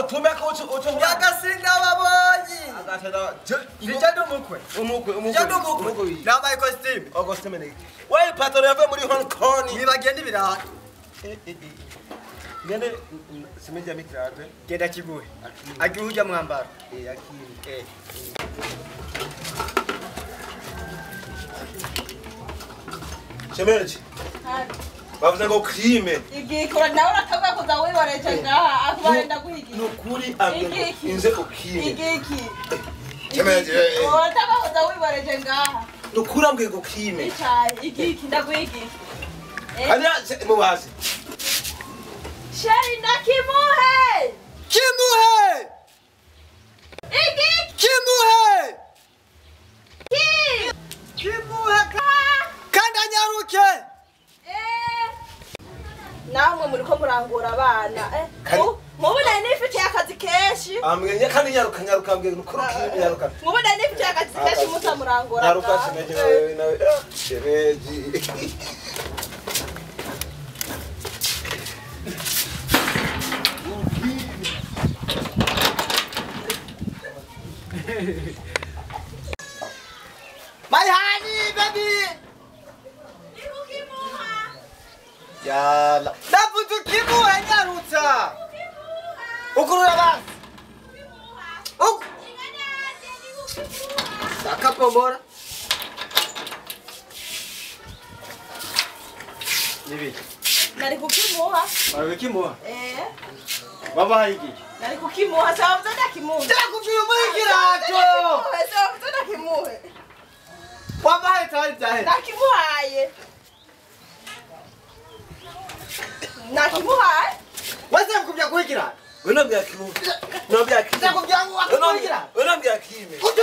utume ko uco yagasinda babonyi agatera Vijado mukwe Vijado mukwe Nabaye costume Augustine ne Why patron yave muri Hong Kong Nibagenda ibiraha Ngene simeje mikirate Genda kiguhe Agihuja mwambaro akiri Shemeji bavuze ngo crime igikora nawe uratavuga ko zawibareje ngaha akubarenda guhigi nukuri amye inze ukime igiki Shemeji uratavuga ko zawibareje ngaha nukuri ambwe ngo crime icaye igiki ndaguhigi Anya mubazi Sheri ndakimuhe Kimuhe igiki Kimuhe kimuhe Kanda nyaruke namwe muriko murangura abana mubona nifitiye akazi kenshi amwenye kandi nyaruka mbwe nukuri crime nyaruka mubona nifitiye akazi kenshi musa murangura nyaruka simeje nawe shemeji My honey baby Yala Davutu kimuhe nyarutsa Ukurura basi Sakapomora Nibi nari kukimuha Wawe kimuha Baba hiki nari kukimuha sawa mzada kimuhe Ndakuvira muri kirato sawa mzada kimuhe Wabaye tari zahe Nakimuhaye Nakimuhaye Wese mkubya kuhikira Wena mbya kimu Nambya kimu Ndakuvya kuhikira Wena mbya kime Kutu